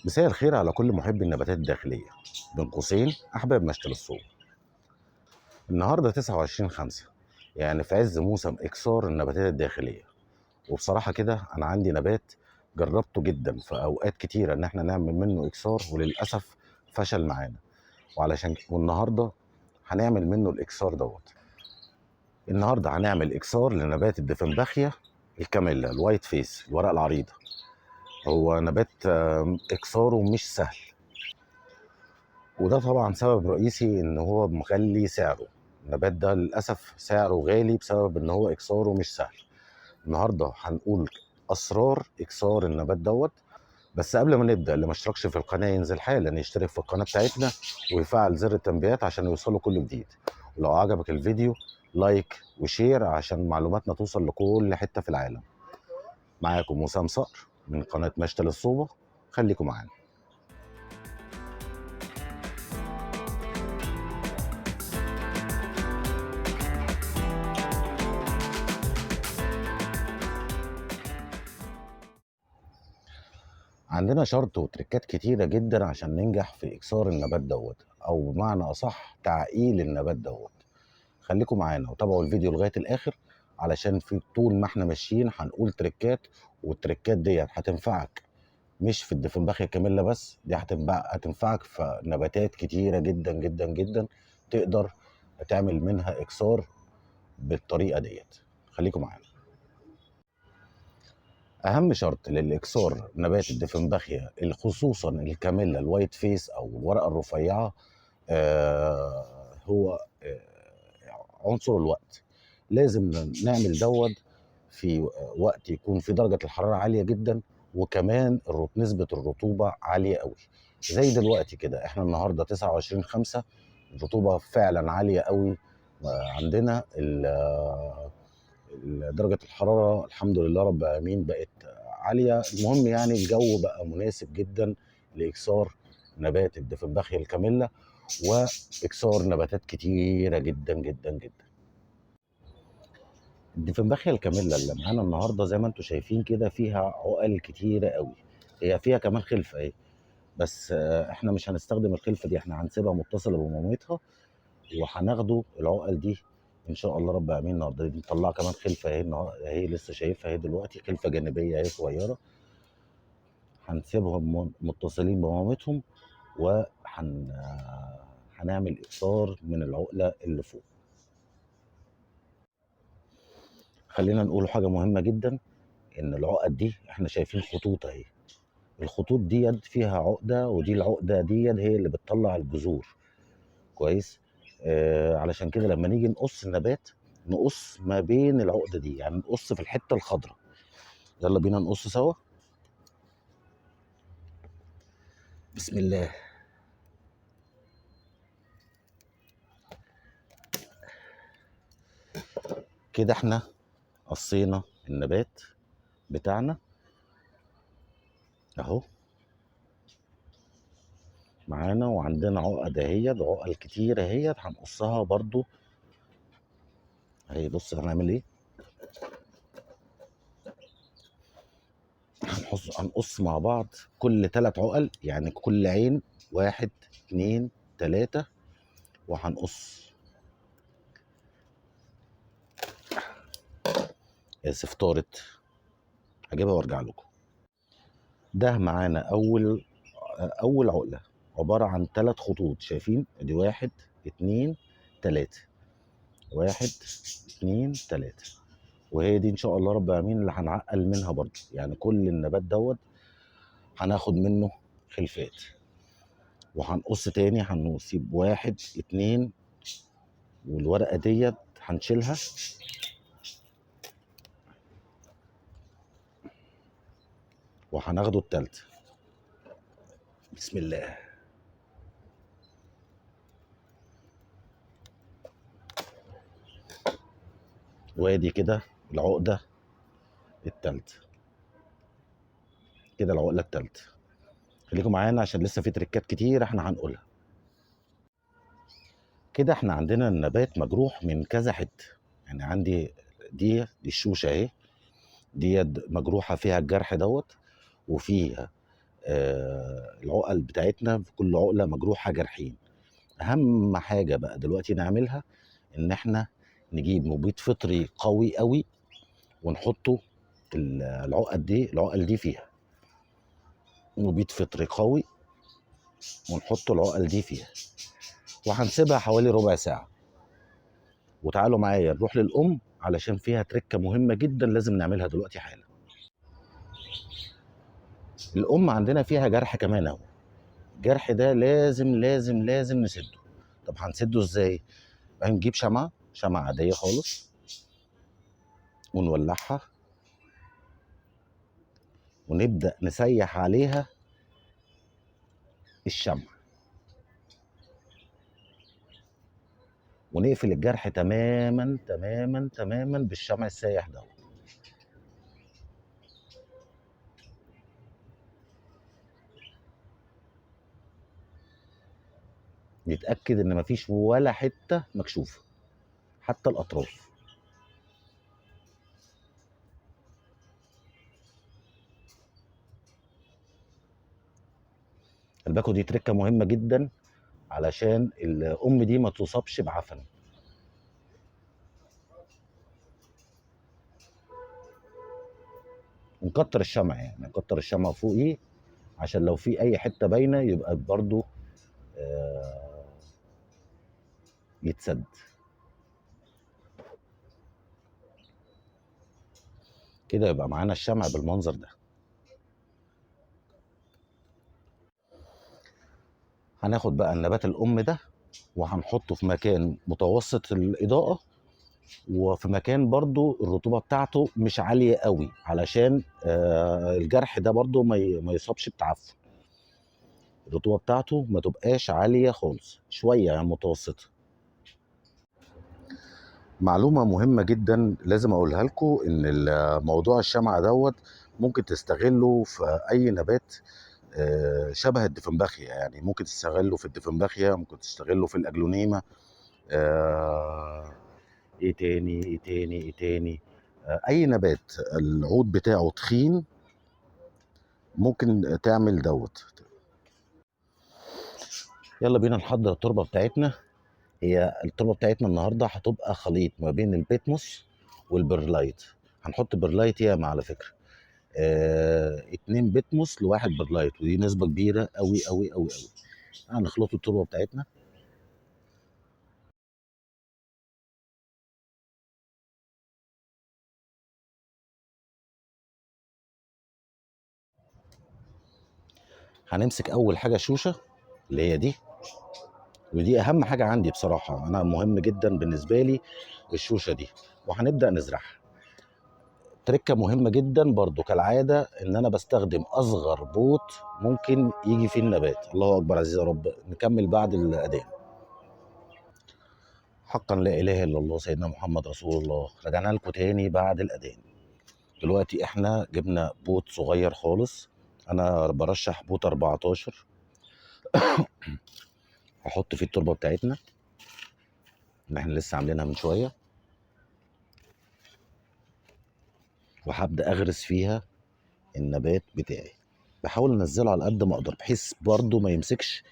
مساء الخير على كل محبي النباتات الداخلية، بين قوسين أحباب مشتل الصوب. النهاردة 29/5، يعني في عز موسم إكسار النباتات الداخلية. وبصراحة كده أنا عندي نبات جربته جدا في أوقات كتيرة إن احنا نعمل منه إكسار، وللأسف فشل معانا. والنهاردة هنعمل منه الإكسار دوت. النهاردة هنعمل إكسار لنبات الدفنباخيا الكاميلا الوايت فيس الورق العريضة. هو نبات إكساره مش سهل، وده طبعا سبب رئيسي ان هو مغلي سعره. النبات ده للاسف سعره غالي بسبب ان هو اكساره مش سهل. النهارده هنقول اسرار اكسار النبات دوت. بس قبل ما نبدا، اللي ما اشتركش في القناه ينزل حالا يشترك في القناه بتاعتنا ويفعل زر التنبيهات عشان يوصله كل جديد. ولو عجبك الفيديو لايك وشير عشان معلوماتنا توصل لكل حته في العالم. معاكم وسام صقر من قناه مشتل الصوبه، خليكم معانا. عندنا شرط وتركات كتيرة جدا عشان ننجح في إكسار النبات دوت، أو بمعنى أصح تعقيل النبات دوت. خليكم معانا وتابعوا الفيديو لغاية الآخر، علشان في طول ما احنا ماشيين هنقول تركات، والتركات ديت هتنفعك مش في الدفنباخيا كاملة بس، دي هتنفعك في نباتات كتيرة جدا جدا جدا. تقدر تعمل منها إكسار بالطريقة ديت. خليكم معانا. اهم شرط للاكسار نبات الدفنباخيا خصوصا الكاميلا الوايت فيس او الورقه الرفيعه، هو عنصر الوقت. لازم نعمل دوت في وقت يكون في درجه الحراره عاليه جدا، وكمان نسبه الرطوبه عاليه قوي. زي دلوقتي كده، احنا النهارده 29/5، الرطوبه فعلا عاليه قوي. عندنا درجة الحرارة الحمد لله رب العالمين بقت عالية. المهم يعني الجو بقى مناسب جدا لإكسار نبات الدفنباخيا الكاميلا، وإكسار نباتات كتيرة جدا جدا جدا. الدفنباخيا الكاميلا اللي معانا النهارده زي ما انتم شايفين كده فيها عقل كتيرة قوي. هي فيها كمان خلفة اهي، بس احنا مش هنستخدم الخلفة دي، احنا هنسيبها متصلة بمامتها وهناخده العقل دي ان شاء الله رب العالمين. النهارده دي نطلع كمان خلفه اهي، اهي لسه شايفها اهي دلوقتي، خلفه جانبيه اهي صغيره. هنسيبهم متصلين بمامتهم، هنعمل اكسار من العقله اللي فوق. خلينا نقول حاجه مهمه جدا، ان العقد دي احنا شايفين خطوط اهي. الخطوط ديت فيها عقده، ودي العقده ديت هي اللي بتطلع الجذور. كويس. علشان كده لما نيجي نقص النبات، نقص ما بين العقده دي، يعني نقص في الحته الخضراء. يلا بينا نقص سوا. بسم الله. كده احنا قصينا النبات بتاعنا اهو معانا، وعندنا عقد اهيت، عقل كتير اهيت هنقصها برضو اهي. بص هنعمل ايه، هنقص مع بعض كل 3 عقل، يعني كل عين 1 2 3، وهنقص. اسف طارت، هجيبها وارجع لكم. ده معانا اول عقله، عباره عن 3 خطوط. شايفين ادي 1 2 3، 1 2 3. وهي دي ان شاء الله رب العالمين اللي هنعقل منها برضو، يعني كل النبات دوت هناخد منه خلفات. وهنقص تاني، هنسيب 1 2، والورقه ديت هنشيلها، وهناخده التالتة. بسم الله. وادي كده العقده التالتة، كده العقله التالتة. خليكم معانا عشان لسه في تريكات كتير احنا هنقولها. كده احنا عندنا النبات مجروح من كذا حته، يعني عندي دي الشوشه اهي، دي مجروحه فيها الجرح دوت، وفيها العقل بتاعتنا في كل عقله مجروحه جرحين. اهم حاجه بقى دلوقتي نعملها ان احنا نجيب مبيد فطري قوي قوي ونحطه العقل دي فيها. مبيد فطري قوي ونحط العقل دي فيها، وهنسيبها حوالي ربع ساعه. وتعالوا معايا نروح للام علشان فيها تركه مهمه جدا لازم نعملها دلوقتي حالا. الام عندنا فيها جرح كمان اهو. الجرح ده لازم لازم لازم نسده. طب هنسده ازاي؟ هنجيب شمعة عادية خالص ونولعها ونبدأ نسيح عليها الشمع ونقفل الجرح تماما تماما تماما بالشمع السايح ده. نتأكد ان مفيش ولا حتة مكشوفة حتى الأطراف. الباكو دي تركة مهمة جدا علشان الأم دي ما تصابش بعفن. ونكتر الشمع، يعني نكتر الشمع فوقيه عشان لو في أي حتة باينة يبقى برضو يتسد. كده يبقى معانا الشمع بالمنظر ده. هناخد بقى النبات الأم ده وهنحطه في مكان متوسط الإضاءة، وفي مكان برضو الرطوبة بتاعته مش عالية قوي علشان الجرح ده برضو ما يصابش بتعفن. الرطوبة بتاعته ما تبقاش عالية خالص، شوية يعني متوسطة. معلومة مهمة جدا لازم أقولها لكم، إن موضوع الشمع دوت ممكن تستغله في أي نبات شبه الدفنباخيا. يعني ممكن تستغله في الدفنباخيا، ممكن تستغله في الأجلونيما. ايه تاني اي نبات العود بتاعه تخين ممكن تعمل دوت. يلا بينا نحضر التربه بتاعتنا. هي التربه بتاعتنا النهارده هتبقى خليط ما بين البيتموس والبرلايت. هنحط برلايت ياما على فكره، 2 بيتموس لواحد برلايت، ودي نسبه كبيره قوي قوي قوي قوي. هنخلط التربه بتاعتنا. هنمسك اول حاجه شوشه اللي هي دي، ودي اهم حاجه عندي بصراحه، انا مهم جدا بالنسبه لي الشوشه دي. وهنبدا نزرعها. تركه مهمه جدا برضو كالعاده ان انا بستخدم اصغر بوت ممكن يجي فيه النبات. الله اكبر عزيز يا رب. نكمل بعد الاذان. حقا لا اله الا الله سيدنا محمد رسول الله. رجعنا لكم تاني بعد الاذان. دلوقتي احنا جبنا بوت صغير خالص، انا برشح بوت 14. هحط فيه التربه بتاعتنا اللي احنا لسه عاملينها من شويه، وهبدا اغرس فيها النبات بتاعي. بحاول انزله على قد ما اقدر بحيث برضو ما يمسكش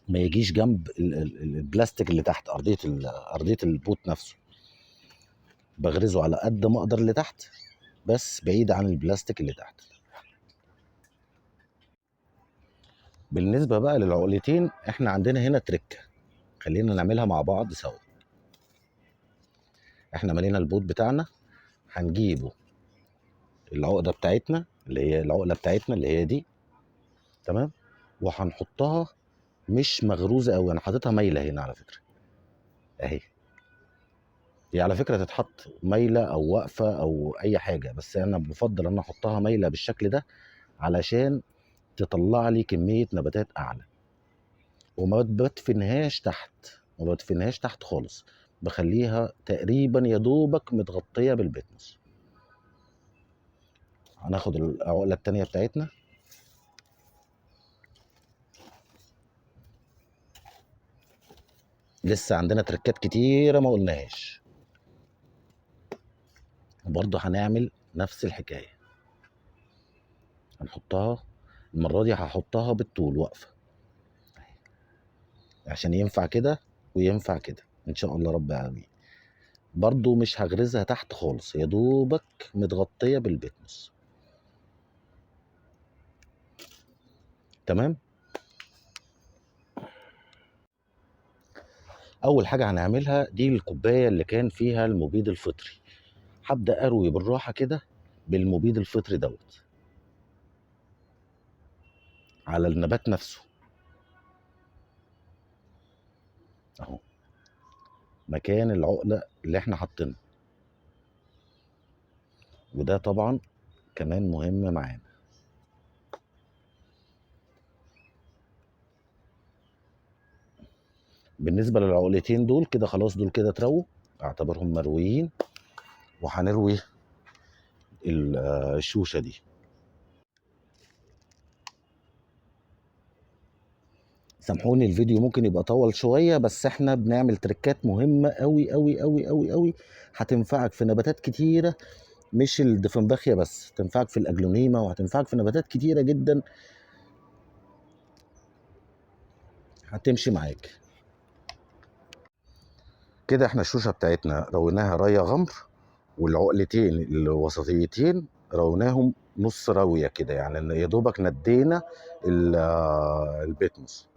ما يجيش جنب البلاستيك اللي تحت ارضيه البوت نفسه. بغرزه على قد ما اقدر لتحت بس بعيد عن البلاستيك اللي تحت. بالنسبه بقى للعقلتين احنا عندنا هنا تركه، خلينا نعملها مع بعض سوا. احنا ملينا البوت بتاعنا، هنجيبه العقده بتاعتنا اللي هي العقله بتاعتنا اللي هي دي، تمام. وهنحطها مش مغروزه قوي، انا حاططها مايله هنا على فكره اهي. هي على فكره تتحط مايله او واقفه او اي حاجه، بس انا بفضل ان احطها مايله بالشكل ده علشان تطلع لي كميه نباتات اعلى. وما بدفنهاش تحت، ما بدفنهاش تحت خالص، بخليها تقريبا يا دوبك متغطيه بالبيتنس. هناخد العقله التانيه بتاعتنا. لسه عندنا تركات كتيره ما قلناهاش، وبرضه هنعمل نفس الحكايه. هنحطها المرة دي، هحطها بالطول واقفة عشان ينفع كده وينفع كده ان شاء الله رب العالمين. برضو مش هغرزها تحت خالص، يا دوبك متغطية بالبيتموس. تمام. اول حاجة هنعملها دي الكوباية اللي كان فيها المبيد الفطري، هبدأ اروي بالراحة كده بالمبيد الفطري دوت على النبات نفسه اهو، مكان العقلة اللي احنا حاطينها. وده طبعا كمان مهم معانا. بالنسبة للعقلتين دول كده خلاص، دول كده اترووا، اعتبرهم مرويين. وهنروي الشوشة دي. سامحوني الفيديو ممكن يبقى طول شوية، بس احنا بنعمل تريكات مهمة قوي قوي قوي قوي قوي، هتنفعك في نباتات كتيرة، مش الدفنباخية بس، تنفعك في الأجلونيما وهتنفعك في نباتات كتيرة جدا هتمشي معاك. كده احنا الشوشة بتاعتنا رويناها رية غمر، والعقلتين الوسطيتين رويناهم نص راوية كده، يعني يا دوبك ندينا البيتموس.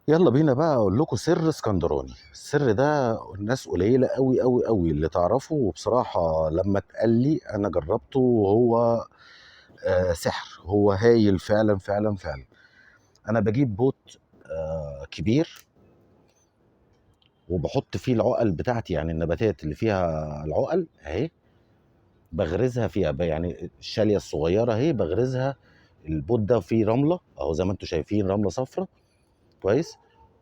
يلا بينا بقى اقول لكم سر اسكندراني. السر ده الناس قليله قوي قوي قوي اللي تعرفه، وبصراحه لما اتقال لي انا جربته وهو سحر، هو هايل فعلا فعلا فعلا. انا بجيب بوت كبير، وبحط فيه العقل بتاعتي، يعني النباتات اللي فيها العقل اهي بغرزها فيها، يعني الشاليه الصغيره اهي بغرزها. البوت ده فيه رمله اهو زي ما انتم شايفين، رمله صفراء كويس،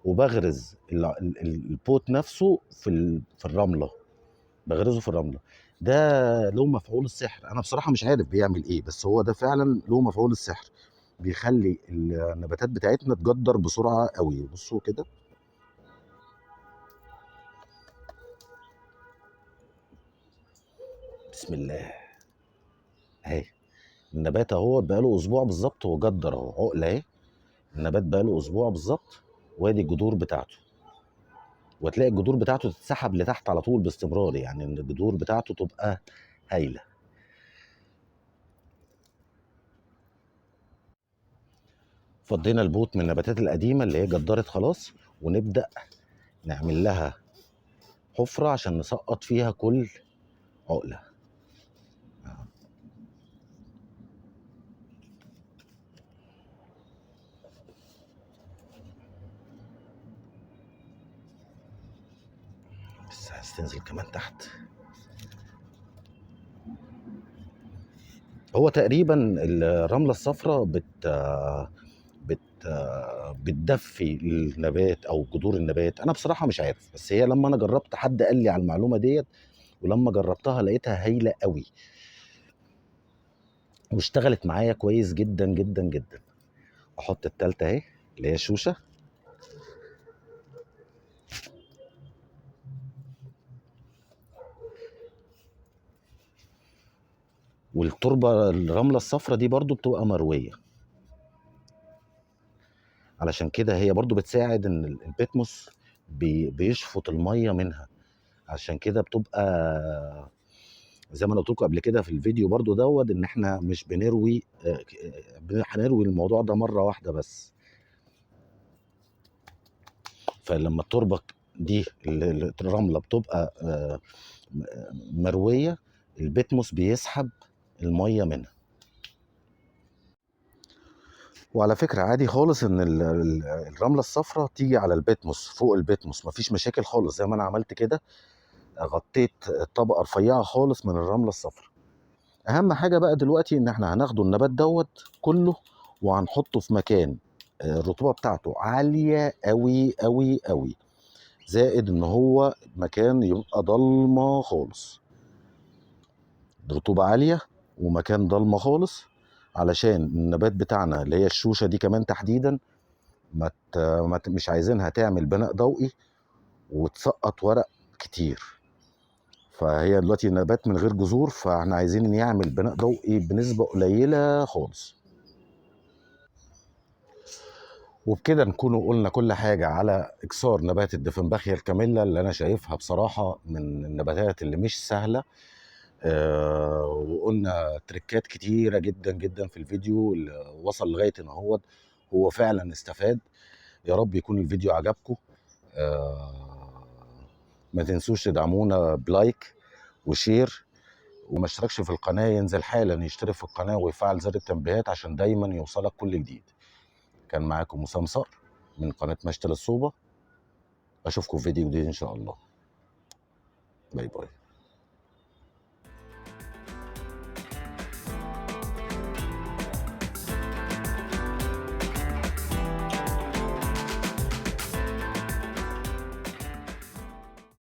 وبغرز البوت نفسه في الرمله، بغرزه في الرمله. ده له مفعول السحر، انا بصراحه مش عارف بيعمل ايه، بس هو ده فعلا له مفعول السحر، بيخلي النباتات بتاعتنا تجدر بسرعه قوي. بصوا كده، بسم الله اهي. النبات اهو بقاله اسبوع بالظبط وجدر اهو، عقله اهي، النبات بقاله اسبوع بالظبط، وادي الجذور بتاعته، وتلاقي الجذور بتاعته تتسحب لتحت على طول باستمرار، يعني ان الجذور بتاعته تبقى هايله. فضينا البوت من النباتات القديمه اللي هي جدرت خلاص، ونبدا نعمل لها حفره عشان نسقط فيها كل عقله. بس عايز تنزل كمان تحت. هو تقريبا الرمله الصفراء بت بتدفي النبات او جذور النبات، انا بصراحه مش عارف، بس هي لما انا جربت حد قال لي على المعلومه ديت، ولما جربتها لقيتها هايله قوي، واشتغلت معايا كويس جدا جدا جدا. احط التالتة اهي اللي هي الشوشه، والتربه الرمله الصفراء دي برضو بتبقى مرويه، علشان كده هي برضو بتساعد ان البيتموس بيشفط الميه منها، عشان كده بتبقى زي ما انا قلت لكم قبل كده في الفيديو برضو دوت، ان احنا مش بنروي هنروي الموضوع ده مره واحده بس. فلما التربه دي الرمله بتبقى مرويه، البيتموس بيسحب الميه منها. وعلى فكره عادي خالص ان الرمله الصفراء تيجي على البيتموس، فوق البيتموس مفيش مشاكل خالص، زي ما انا عملت كده غطيت طبقه رفيعه خالص من الرمله الصفراء. اهم حاجه بقى دلوقتي ان احنا هناخده النبات دوت كله وهنحطه في مكان الرطوبه بتاعته عاليه قوي قوي قوي، زائد ان هو مكان يبقى ضلمه خالص، رطوبه عاليه ومكان ضلمه خالص، علشان النبات بتاعنا اللي هي الشوشه دي كمان تحديدا مش عايزينها تعمل بناء ضوئي وتسقط ورق كتير. فهي دلوقتي نبات من غير جذور، فاحنا عايزين نعمل بناء ضوئي بنسبة قليلة خالص. وبكده نكونوا قلنا كل حاجة على إكسار نبات الدفنباخيا الكاميلا، اللي أنا شايفها بصراحة من النباتات اللي مش سهلة. وقلنا تريكات كتيرة جدا جدا في الفيديو اللي وصل لغاية إن هو فعلا استفاد. يا رب يكون الفيديو عجبكم. ما تنسوش تدعمونا بلايك وشير، وما اشتركش في القناة ينزل حالا يشترك في القناة ويفعل زر التنبيهات عشان دايما يوصلك كل جديد. كان معاكم وسام صقر من قناة مشتل الصوبة. اشوفكم في فيديو جديد ان شاء الله. باي باي.